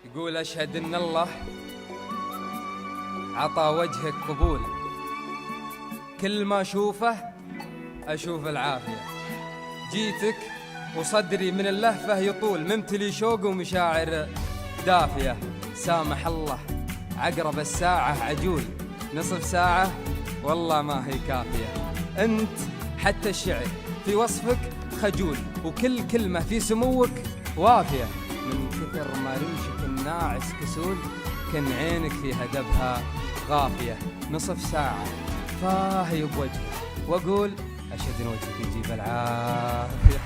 يقول أشهد إن الله عطى وجهك قبول، كل ما أشوفه أشوف العافية. جيتك وصدري من اللهفة يطول، ممتلي شوق ومشاعر دافية. سامح الله عقرب الساعة عجول، نصف ساعة والله ما هي كافية. أنت حتى الشعر في وصفك خجول، وكل كلمة في سموك وافية. من كثر ما رمشك الناعس كسول، كان عينك في هدبها غافية. نصف ساعة فاهي بوجهك، وأقول أشهد إن وجهك يجيب العافية.